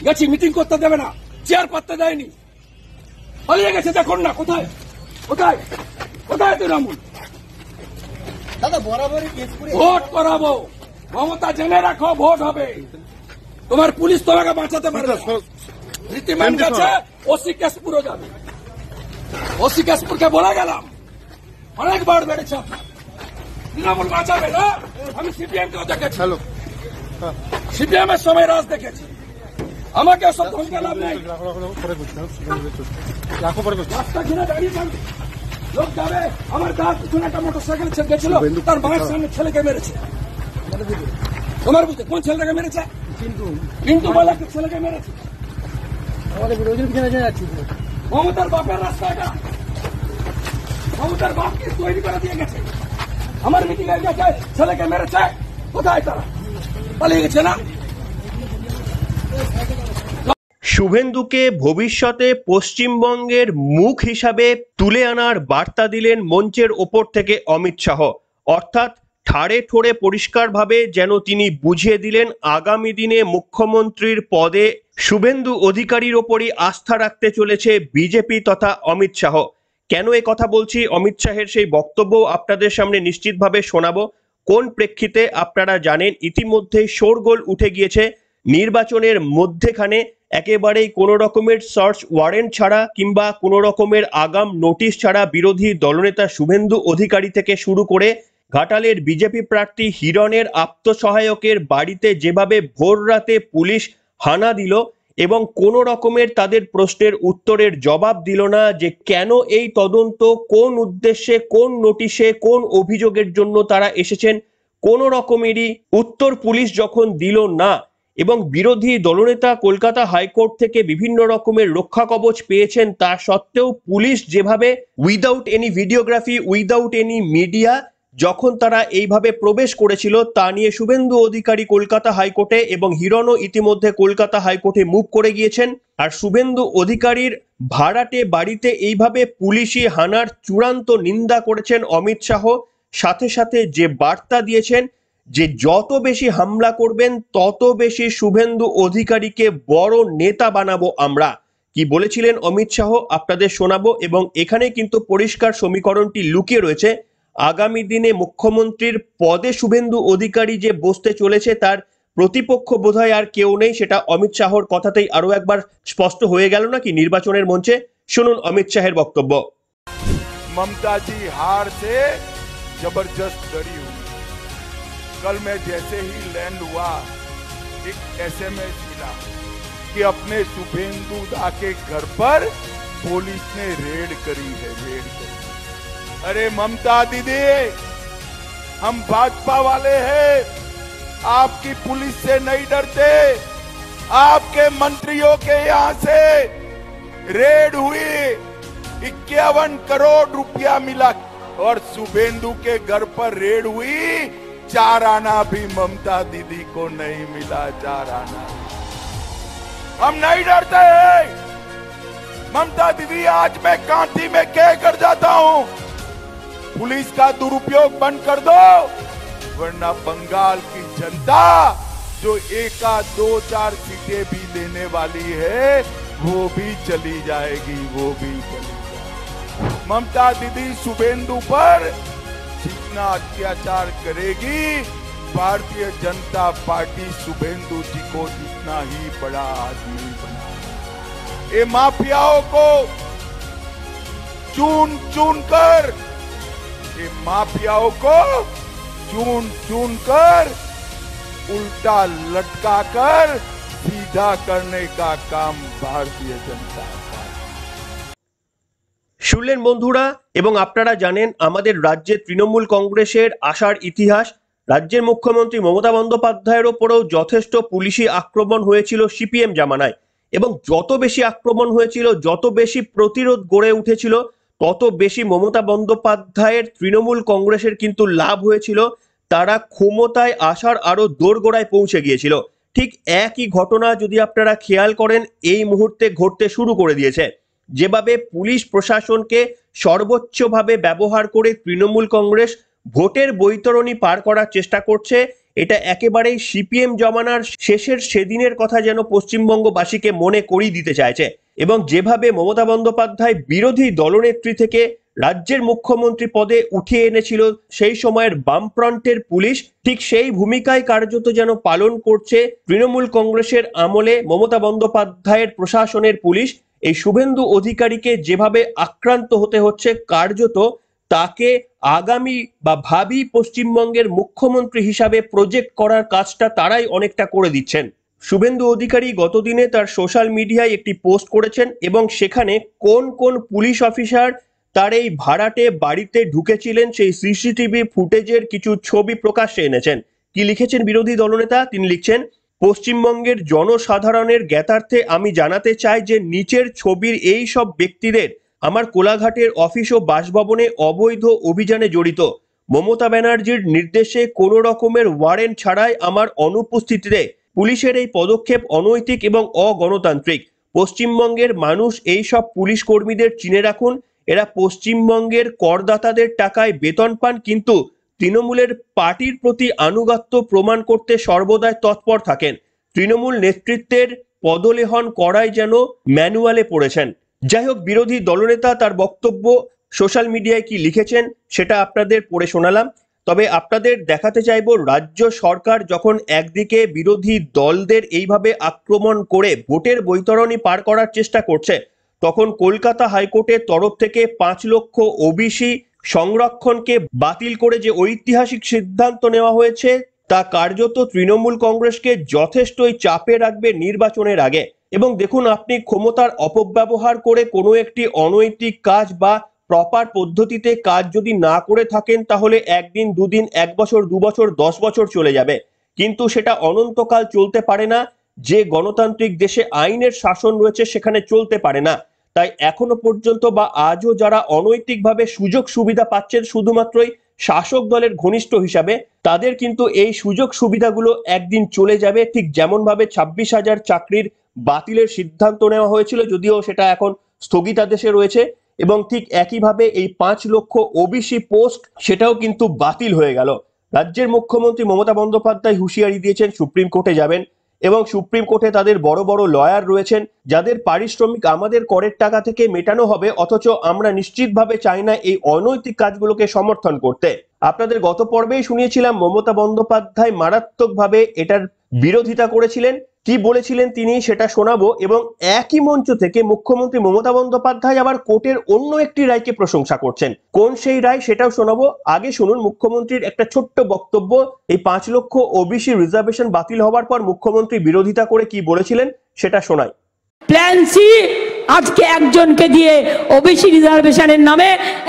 গেছি, মিটিং করতে দেবে না, চেয়ার পাততে দেয়নি, পালিয়ে গেছে। দেখুন না কোথায় কোথায় কোথায় তৃণমূল। দাদা বরাবরই ভোট করাবো, মমতা জেনে রাখো, ভোট হবে। তোমার পুলিশ তোমাকে বাঁচাতে পারবে। রীতিমান গেছে, ওসি কেশপুরও যাবে। ওসি কেশপুরকে বলে গেলাম, অনেকবার বেড়েছে আপনার, তৃণমূল বাঁচাবে না। আমি সিপিএম কেও দেখেছি, সিপিএম এর সময় রাজ দেখেছি। আমাকে সব ধমকে লাভ নেই। রাস্তা ঘিরে দাঁড়িয়েছেন, লোক যাবে। আমার তার পিছনে একটা মোটরসাইকেল গেছিল, তার মায়ের সামনে ছেলেকে মেরেছে। তোমার বুঝতে কোন ছেলেটাকে মেরেছে? কিন্তু বলে একটা ছেলেকে মেরেছে। মমতার বাপের রাস্তা এটা, মমতার বাপকে তৈরি করে দিয়ে গেছে। আমার মিটিং এ গেছে, ছেলেকে মেরেছে। কোথায় তারা? পালিয়ে গেছে না? শুভেন্দুকে ভবিষ্যতে পশ্চিমবঙ্গের মুখ হিসাবে তুলে আনার বার্তা দিলেন মঞ্চের ওপর থেকে অমিত শাহ। অর্থাৎ ঠাড়ে ঠোড়ে পরিষ্কারভাবে যেন তিনি বুঝিয়ে দিলেন আগামী দিনে মুখ্যমন্ত্রীর পদে শুভেন্দু অধিকারীর ওপরই আস্থা রাখতে চলেছে বিজেপি তথা অমিত শাহ। কেন এ কথা বলছি? অমিত শাহের সেই বক্তব্য আপনাদের সামনে নিশ্চিতভাবে শোনাবো। কোন প্রেক্ষিতে আপনারা জানেন, ইতিমধ্যেই শোরগোল উঠে গিয়েছে নির্বাচনের মধ্যেখানে। একেবারেই কোনো রকমের সার্চ ওয়ারেন্ট ছাড়া কিংবা কোনো রকমের আগাম নোটিশ ছাড়া বিরোধী দলনেতা শুভেন্দু অধিকারী থেকে শুরু করে ঘাটালের বিজেপি প্রার্থী হিরণের আত্মসহায়কের বাড়িতে যেভাবে ভোর রাতে পুলিশ হানা দিল এবং কোনো রকমের তাদের প্রশ্নের উত্তরের জবাব দিল না যে কেন এই তদন্ত, কোন উদ্দেশ্যে, কোন নোটিশে, কোন অভিযোগের জন্য তারা এসেছেন, কোনো রকমেরই উত্তর পুলিশ যখন দিল না এবং বিরোধী দলনেতা কলকাতা হাইকোর্ট থেকে বিভিন্ন রকমের রক্ষা কবচ পেয়েছেন, তা সত্ত্বেও পুলিশ যেভাবে without any videography, without any media যখন তারা এইভাবে প্রবেশ করেছিল, তা নিয়ে শুভেন্দু অধিকারী কলকাতা হাইকোর্টে এবং হিরণও ইতিমধ্যে কলকাতা হাইকোর্টে মুভ করে গিয়েছেন। আর শুভেন্দু অধিকারীর ভাড়াটে বাড়িতে এইভাবে পুলিশি হানার চূড়ান্ত নিন্দা করেছেন অমিত শাহ। সাথে সাথে যে বার্তা দিয়েছেন যে যত বেশি হামলা করবেন তত বেশি শুভেন্দু অধিকারীকে বড় নেতা বানাবো আমরা। কি বলেছিলেন অমিত শাহ আপনাদের শোনাবো এবং এখানে কিন্তু পরিষ্কার সমীকরণটি লুকিয়ে রয়েছে। আগামী দিনে মুখ্যমন্ত্রীর পদে শুভেন্দু অধিকারী যে বসতে চলেছে তার প্রতিপক্ষ বোধহয় আর কেউ নেই, সেটা অমিত শাহর কথাতেই আরো একবার স্পষ্ট হয়ে গেল নাকি নির্বাচনের মঞ্চে। শুনুন অমিত শাহের বক্তব্য। ममता जी हार से जबरदस्त डरी हुई। कल मैं जैसे ही लैंड हुआ एक एसएमएस मिला कि अपने शुभेंदु दा के घर पर पुलिस ने रेड करी है, रेड करी। अरे ममता दीदी, हम भाजपा वाले हैं, आपकी पुलिस से नहीं डरते। आपके मंत्रियों के यहां से रेड हुई, 51 करोड़ रुपया मिला और शुभेंदु के घर पर रेड हुई, 4 आना भी ममता दीदी को नहीं मिला, 4 आना। हम नहीं डरते हैं। ममता दीदी, आज मैं कांटी में कह कर जाता हूं, पुलिस का दुरुपयोग बंद कर दो, वरना बंगाल की जनता जो 1, 2, 4 सीटें भी लेने वाली है वो भी चली जाएगी, वो भी चली जाएगी। ममता दीदी शुभेंदु पर जितना अत्याचार करेगी, भारतीय जनता पार्टी शुभेंदु जी को जितना ही बड़ा आदमी बनाएगी। ये माफियाओं को चून चून कर, ये माफियाओं को चून चून कर उल्टा लटका कर सीधा करने का काम भारतीय जनता पार्टी। শুনলেন বন্ধুরা, এবং আপনারা জানেন আমাদের রাজ্যে তৃণমূল কংগ্রেসের আসার ইতিহাস। রাজ্যের মুখ্যমন্ত্রী মমতা বন্দ্যোপাধ্যায়ের ওপরেও যথেষ্ট পুলিশি আক্রমণ হয়েছিল সিপিএম জামানায় এবং যত বেশি আক্রমণ হয়েছিল, যত বেশি প্রতিরোধ গড়ে উঠেছিল, তত বেশি মমতা বন্দ্যোপাধ্যায়ের তৃণমূল কংগ্রেসের কিন্তু লাভ হয়েছিল। তারা ক্ষমতায় আসার আরো দোরগোড়ায় পৌঁছে গিয়েছিল। ঠিক একই ঘটনা যদি আপনারা খেয়াল করেন এই মুহূর্তে ঘটতে শুরু করে দিয়েছে। যেভাবে পুলিশ প্রশাসনকে সর্বোচ্চভাবে ব্যবহার করে তৃণমূল কংগ্রেস ভোটের বৈতরণী পার করার চেষ্টা করছে এটা একেবারেই সিপিএম জমানার শেষের সেদিনের কথা যেন পশ্চিমবঙ্গবাসীকে মনে করিয়ে দিতে চাইছে। এবং যেভাবে মমতা বন্দ্যোপাধ্যায় বিরোধী দলনেত্রী থেকে রাজ্যের মুখ্যমন্ত্রী পদে উঠিয়ে এনেছিল সেই সময়ের বামফ্রন্টের পুলিশ, ঠিক সেই ভূমিকায় কার্যত যেন পালন করছে তৃণমূল কংগ্রেসের আমলে মমতা বন্দ্যোপাধ্যায়ের প্রশাসনের পুলিশ। এই শুভেন্দু অধিকারীকে যেভাবে আক্রান্ত হতে হচ্ছে, কার্যত তাকে আগামী বা ভাবি পশ্চিমবঙ্গের মুখ্যমন্ত্রী হিসাবে প্রজেক্ট করার কাজটা তারাই অনেকটা করে দিচ্ছেন। শুভেন্দু অধিকারী গতদিনে তার সোশ্যাল মিডিয়ায় একটি পোস্ট করেছেন এবং সেখানে কোন কোন পুলিশ অফিসার তার এই ভাড়াটে বাড়িতে ঢুকেছিলেন সেই সিসিটিভি ফুটেজের কিছু ছবি প্রকাশ্যে এনেছেন। কি লিখেছেন বিরোধী দলনেতা? তিনি লিখছেন, পশ্চিমবঙ্গের জনসাধারণের জ্ঞাতার্থে আমি জানাতে চাই যে নিচের ছবির এই সব ব্যক্তিদের আমার কোলাঘাটের অফিস ও বাসভবনে অবৈধ অভিযানে জড়িত। মমতা ব্যানার্জির নির্দেশে কোনো রকমের ওয়ারেন্ট ছাড়াই আমার অনুপস্থিতিতে পুলিশের এই পদক্ষেপ অনৈতিক এবং অগণতান্ত্রিক। পশ্চিমবঙ্গের মানুষ এই সব পুলিশ কর্মীদের চিনে রাখুন। এরা পশ্চিমবঙ্গের করদাতাদের টাকায় বেতন পান, কিন্তু তৃণমূলের পার্টির প্রতি আনুগত্য প্রমাণ করতে সর্বদাই তৎপর থাকেন। তৃণমূল নেতৃত্বের পদলেহন করাই যেন ম্যানুয়ালে পড়েছেন। যাই হোক, বিরোধী দলনেতা তার বক্তব্য সোশ্যাল মিডিয়ায় কি লিখেছেন সেটা আপনাদের পড়ে শোনালাম। তবে আপনাদের দেখাতে চাইব, রাজ্য সরকার যখন একদিকে বিরোধী দলদের এইভাবে আক্রমণ করে ভোটের বৈতরণী পার করার চেষ্টা করছে, তখন কলকাতা হাইকোর্টের তরফ থেকে 5 লক্ষ ওবিসি সংরক্ষণকে বাতিল করে যে ঐতিহাসিক সিদ্ধান্ত নেওয়া হয়েছে, তা কার্যত তৃণমূল কংগ্রেসকে যথেষ্টই চাপে রাখবে নির্বাচনের আগে। এবং দেখুন, আপনি ক্ষমতার অপব্যবহার করে কোনো একটি অনৈতিক কাজ বা প্রপার পদ্ধতিতে কাজ যদি না করে থাকেন, তাহলে একদিন, দুদিন, 1 বছর, 2 বছর, 10 বছর চলে যাবে, কিন্তু সেটা অনন্তকাল চলতে পারে না। যে গণতান্ত্রিক দেশে আইনের শাসন রয়েছে সেখানে চলতে পারে না। তাই এখনো পর্যন্ত বা আজও যারা অনৈতিকভাবে সুযোগ সুবিধা পাচ্ছেন শুধুমাত্রই শাসক দলের ঘনিষ্ঠ হিসাবে, তাদের কিন্তু এই সুযোগ সুবিধাগুলো একদিন চলে যাবে। ঠিক যেমন ভাবে 26,000 চাকরির বাতিলের সিদ্ধান্ত নেওয়া হয়েছিল, যদিও সেটা এখন স্থগিতাদেশে রয়েছে, এবং ঠিক একইভাবে এই 5 লক্ষ ওবিসি পোস্ট সেটাও কিন্তু বাতিল হয়ে গেল। রাজ্যের মুখ্যমন্ত্রী মমতা বন্দ্যোপাধ্যায় হুঁশিয়ারি দিয়েছেন সুপ্রিম কোর্টে যাবেন, এবং সুপ্রিম কোর্টে তাদের বড় বড় লয়ার রয়েছেন যাদের পারিশ্রমিক আমাদের করের টাকা থেকে মেটানো হবে, অথচ আমরা নিশ্চিতভাবে চাই না এই অনৈতিক কাজগুলোকে সমর্থন করতে। আপনাদের গত পর্বেই শুনিয়েছিলাম মমতা বন্দ্যোপাধ্যায় মারাত্মকভাবে এটার বিরোধিতা করেছিলেন। কি বলেছিলেন তিনি সেটা শোনাবো, এবং একই মঞ্চ থেকে মুখ্যমন্ত্রী মমতা বন্দ্যোপাধ্যায় আবার কোর্টের অন্য একটি রায়কে প্রশংসা করছেন। কোন সেই রায় সেটাও শোনাবো। আগে শুনুন মুখ্যমন্ত্রীর একটা ছোট্ট বক্তব্য। এই 5 লক্ষ ওবিসি রিজার্ভেশন বাতিল হওয়ার পর মুখ্যমন্ত্রী বিরোধিতা করে কি বলেছিলেন সেটা শোনাই। প্ল্যান সি আজকে একজনকে দিয়ে ওবিসি রিজার্ভেশনের নামে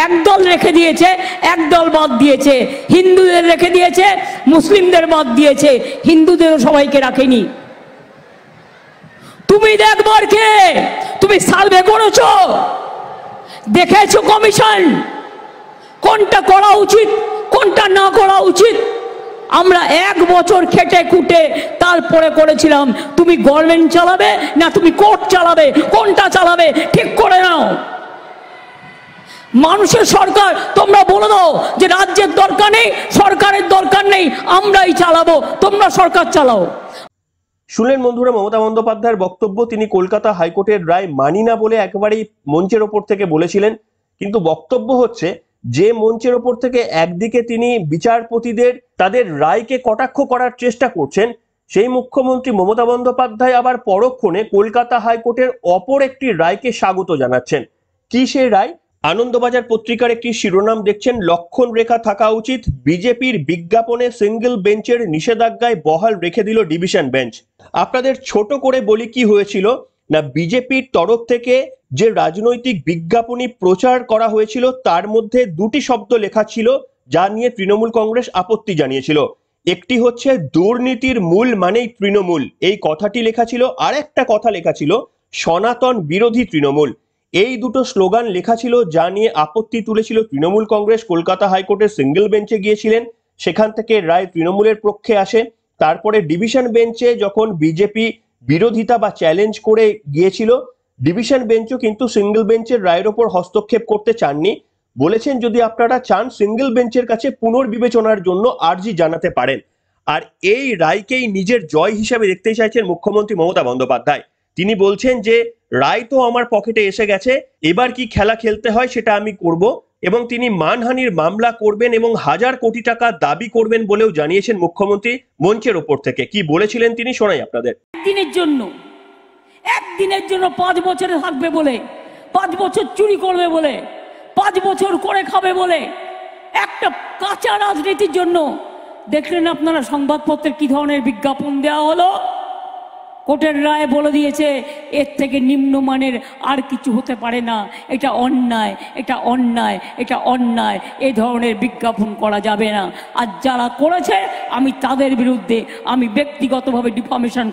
একদল রেখে দিয়েছে, একদল বাদ দিয়েছে। হিন্দুদের রেখে দিয়েছে, মুসলিমদের বাদ দিয়েছে, হিন্দুদেরও সবাইকে রাখেনি। তুমি দেখবার কে? তুমি সার্ভে করেছো, দেখেছো কমিশন কোনটা করা উচিত কোনটা না করা উচিত? আমরা 1 বছর খেটে খুঁটে তারপরে করেছিলাম। তুমি গভর্নমেন্ট চালাবে না তুমি কোর্ট চালাবে, কোনটা চালাবে ঠিক করে নাও। মানুষের সরকার তোমরা বলে দাও যে রাজ্যের দরকার নেই, সরকারের দরকার নেই, আমরাই চালাবো, তোমরা সরকার চালাও। শুনলেন বন্ধুরা মমতা বন্দ্যোপাধ্যায়ের বক্তব্য। তিনি কলকাতা হাইকোর্টের রায় মানি না বলে একেবারেই মঞ্চের ওপর থেকে বলেছিলেন, কিন্তু বক্তব্য হচ্ছে যে মঞ্চের ওপর থেকে একদিকে তিনি বিচারপতিদের তাদের রায়কে কটাক্ষ করার চেষ্টা করছেন, সেই মুখ্যমন্ত্রী মমতা বন্দ্যোপাধ্যায় আবার পরক্ষণে কলকাতা হাইকোর্টের অপর একটি রায়কে স্বাগত জানাচ্ছেন। কি সেই রায়? আনন্দবাজার পত্রিকার একটি শিরোনাম দেখছেন, লক্ষণ রেখা থাকা উচিত, বিজেপির বিজ্ঞাপনে সিঙ্গেল বেঞ্চের নিষেধাজ্ঞায় বহাল রেখে দিল ডিভিশন বেঞ্চ। আপনাদের ছোট করে বলি কি হয়েছিল না, বিজেপির তরফ থেকে যে রাজনৈতিক বিজ্ঞাপনী প্রচার করা হয়েছিল তার মধ্যে 2টি শব্দ লেখা ছিল যা নিয়ে তৃণমূল কংগ্রেস আপত্তি জানিয়েছিল। একটি হচ্ছে দুর্নীতির মূল মানেই তৃণমূল, এই কথাটি লেখা ছিল, আর একটা কথা লেখা ছিল সনাতন বিরোধী তৃণমূল। এই দুটো স্লোগান লেখা ছিল যা নিয়ে আপত্তি তুলেছিল তৃণমূল কংগ্রেস। কলকাতা হাইকোর্টের সিঙ্গেল বেঞ্চে গিয়েছিলেন, সেখান থেকে রায় তৃণমূলের পক্ষে আসে। তারপরে ডিভিশন বেঞ্চে যখন বিজেপি বিরোধিতা বা চ্যালেঞ্জ করে গিয়েছিল, ডিভিশন বেঞ্চও কিন্তু সিঙ্গেল বেঞ্চের রায়ের ওপর হস্তক্ষেপ করতে চাননি। বলেছেন যদি আপনারা চান সিঙ্গেল বেঞ্চের কাছে পুনর্বিবেচনার জন্য আর্জি জানাতে পারেন। আর এই রায়কেই নিজের জয় হিসাবে দেখতে চাইছেন মুখ্যমন্ত্রী মমতা বন্দ্যোপাধ্যায়। তিনি বলছেন যে রায় তো আমার পকেটে এসে গেছে, এবার কি খেলা খেলতে হয় সেটা আমি করব, এবং তিনি মানহানির মামলা করবেন এবং 1000 কোটি টাকা দাবি করবেন বলেও জানিয়েছেন মুখ্যমন্ত্রী মঞ্চের ওপর থেকে। কি বলেছিলেন তিনি শোনাই আপনাদের। একদিনের জন্য 5 বছরে থাকবে বলে, 5 বছর চুরি করবে বলে, 5 বছর করে খাবে বলে, একটা কাঁচা রাজনীতির জন্য দেখলেন আপনারা সংবাদপত্রে কি ধরনের বিজ্ঞাপন দেওয়া হলো। কোর্টের রায় বলে দিয়েছে এর থেকে নিম্নমানের আর কিছু হতে পারে না, এটা অন্যায়, এটা অন্যায়, এটা অন্যায়, এই ধরনের বিজ্ঞাপন করা যাবে না। আর যারা করেছে আমি তাদের বিরুদ্ধে আমি ব্যক্তিগতভাবে ডিফামেশন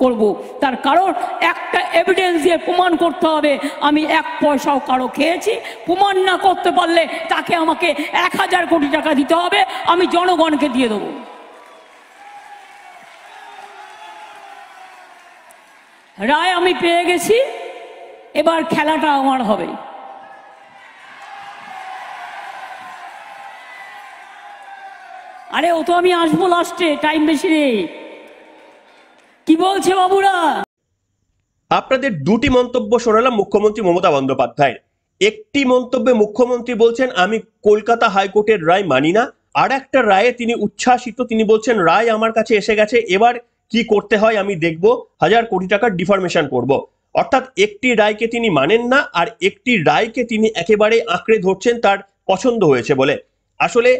করব। তার কারণ একটা এভিডেন্স দিয়ে প্রমাণ করতে হবে আমি 1 পয়সাও কারো খেয়েছি। প্রমাণ না করতে পারলে তাকে আমাকে 1000 কোটি টাকা দিতে হবে, আমি জনগণকে দিয়ে দেবো। রায় আমি পেয়ে গেছি, এবার খেলাটা আমার হবে। আরে ও তো আমি আসবো লাস্টে, টাইম বেশি নেই। কি বলছে বাবুরা? আপনাদের দুটি মন্তব্য শোনালাম মুখ্যমন্ত্রী মমতা বন্দ্যোপাধ্যায়ের। একটি মন্তব্যে মুখ্যমন্ত্রী বলছেন আমি কলকাতা হাইকোর্টের রায় মানি না, আর একটা রায়ে তিনি উচ্ছ্বাসিত। তিনি বলছেন রায় আমার কাছে এসে গেছে, এবার কি করতে হয় আমি দেখব, 1000 কোটি টাকার ডিফরমেশন করব। অর্থাৎ একটি রায়কে তিনি মানেন না, আর একটি রায়কে তিনি একেবারে আঁকড়ে ধরছেন তার পছন্দ হয়েছে বলে। আসলে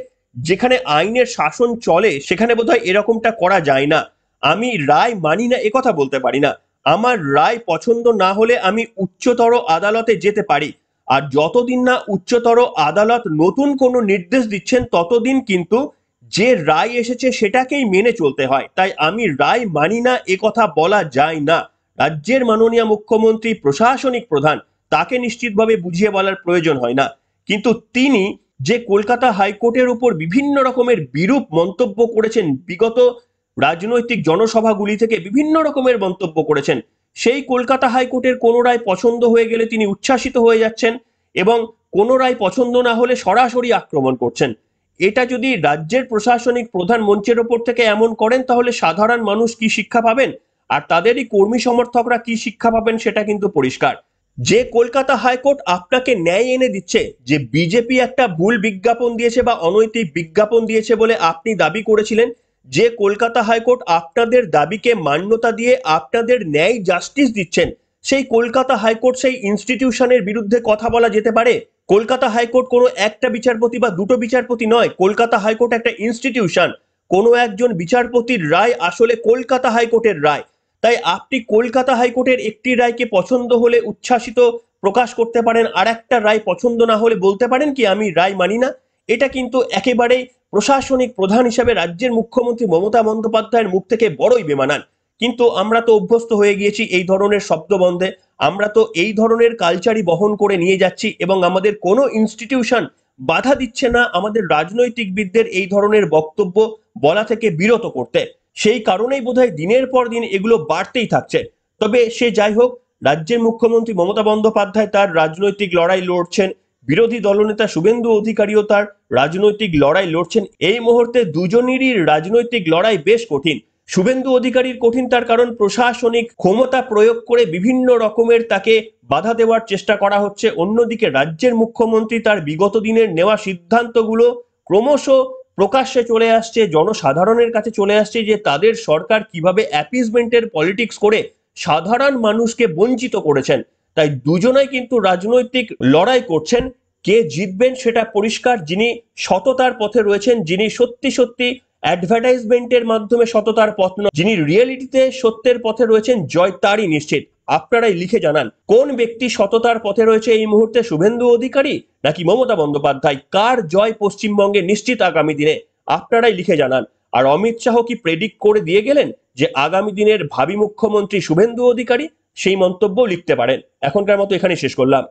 যেখানে আইনের শাসন চলে সেখানে বোধহয় এরকমটা করা যায় না। আমি রায় মানি না একথা বলতে পারি না, আমার রায় পছন্দ না হলে আমি উচ্চতর আদালতে যেতে পারি। আর যতদিন না উচ্চতর আদালত নতুন কোনো নির্দেশ দিচ্ছেন ততদিন কিন্তু যে রায় এসেছে সেটাকেই মেনে চলতে হয়। তাই আমি রায় মানি না একথা বলা যায় না। রাজ্যের মাননীয় মুখ্যমন্ত্রী প্রশাসনিক প্রধান, তাকে নিশ্চিতভাবে বুঝিয়ে বলার প্রয়োজন হয় না। কিন্তু তিনি যে কলকাতা হাইকোর্টের উপর বিভিন্ন রকমের বিরূপ মন্তব্য করেছেন, বিগত রাজনৈতিক জনসভাগুলি থেকে বিভিন্ন রকমের মন্তব্য করেছেন, সেই কলকাতা হাইকোর্টের কোনো রায় পছন্দ হয়ে গেলে তিনি উচ্ছ্বাসিত হয়ে যাচ্ছেন এবং কোনো রায় পছন্দ না হলে সরাসরি আক্রমণ করছেন। এটা যদি রাজ্যের প্রশাসনিক প্রধান মঞ্চের ওপর থেকে এমন করেন তাহলে সাধারণ মানুষ কি শিক্ষা পাবেন, আর তাদেরই কর্মী সমর্থকরা কি শিক্ষা পাবেন সেটা কিন্তু পরিষ্কার। যে কলকাতা হাইকোর্ট আপনাকে ন্যায় এনে দিচ্ছে, যে বিজেপি একটা ভুল বিজ্ঞাপন দিয়েছে বা অনৈতিক বিজ্ঞাপন দিয়েছে বলে আপনি দাবি করেছিলেন, যে কলকাতা হাইকোর্ট আপনাদের দাবিকে মান্যতা দিয়ে আপনাদের ন্যায় জাস্টিস দিচ্ছেন, সেই কলকাতা হাইকোর্ট সেই ইনস্টিটিউশনের বিরুদ্ধে কথা বলা যেতে পারে? কলকাতা হাইকোর্ট কোনো একটা বিচারপতি বা দুটো বিচারপতি নয়, কলকাতা হাইকোর্ট একটা ইনস্টিটিউশন। কোনো একজন বিচারপতির রায় আসলে কলকাতা হাইকোর্টের রায়। তাই আপনি কলকাতা হাইকোর্টের একটি রায়কে পছন্দ হলে উচ্ছ্বাসিত প্রকাশ করতে পারেন, আর একটা রায় পছন্দ না হলে বলতে পারেন কি আমি রায় মানি না। এটা কিন্তু একেবারেই প্রশাসনিক প্রধান হিসেবে রাজ্যের মুখ্যমন্ত্রী মমতা বন্দ্যোপাধ্যায়ের মুখ থেকে বড়ই বেমানান। কিন্তু আমরা তো অভ্যস্ত হয়ে গিয়েছি এই ধরনের শব্দবন্ধে, আমরা তো এই ধরনের কালচারই বহন করে নিয়ে যাচ্ছি এবং আমাদের কোনো ইনস্টিটিউশন বাধা দিচ্ছে না আমাদের রাজনৈতিকবিদদের এই ধরনের বক্তব্য বলা থেকে বিরত করতে। সেই কারণেই বোধহয় দিনের পর দিন এগুলো বাড়তেই থাকছে। তবে সে যাই হোক, রাজ্যের মুখ্যমন্ত্রী মমতা বন্দ্যোপাধ্যায় তার রাজনৈতিক লড়াই লড়ছেন, বিরোধী দলনেতা শুভেন্দু অধিকারীও তার রাজনৈতিক লড়াই লড়ছেন। এই মুহূর্তে দুজনেরই রাজনৈতিক লড়াই বেশ কঠিন। শুভেন্দু অধিকারীর কঠিন তার কারণ প্রশাসনিক ক্ষমতা প্রয়োগ করে বিভিন্ন রকমের তাকে বাধা দেওয়ার চেষ্টা করা হচ্ছে। অন্যদিকে রাজ্যের মুখ্যমন্ত্রী তার বিগত দিনের নেওয়া সিদ্ধান্তগুলো ক্রমশ প্রকাশ্যে চলে আসছে, জনসাধারণের কাছে চলে আসছে যে তাদের সরকার কিভাবে অ্যাপিসমেন্টের পলিটিক্স করে সাধারণ মানুষকে বঞ্চিত করেছেন। তাই দুজনেই কিন্তু রাজনৈতিক লড়াই করছেন। কে জিতবেন সেটা পরিষ্কার। যিনি সততার পথে রয়েছেন, যিনি সত্যি সত্যি অ্যাডভার্টাইজমেন্টের মাধ্যমে সততার পথ নয়, যিনি রিয়েলিটিতে সত্যের পথে রয়েছেন, জয় তারই নিশ্চিত। আপনারাই লিখে জানান কোন ব্যক্তি সততার পথে রয়েছে এই মুহূর্তে, শুভেন্দু অধিকারী নাকি মমতা বন্দ্যোপাধ্যায়? কার জয় পশ্চিমবঙ্গে নিশ্চিত আগামী দিনে? আপনারাই লিখে জানান। আর অমিত শাহ কি প্রেডিক্ট করে দিয়ে গেলেন যে আগামী দিনের ভাবি মুখ্যমন্ত্রী শুভেন্দু অধিকারী? সেই মন্তব্য লিখতে পারেন। এখনকার মতো এখানে শেষ করলাম।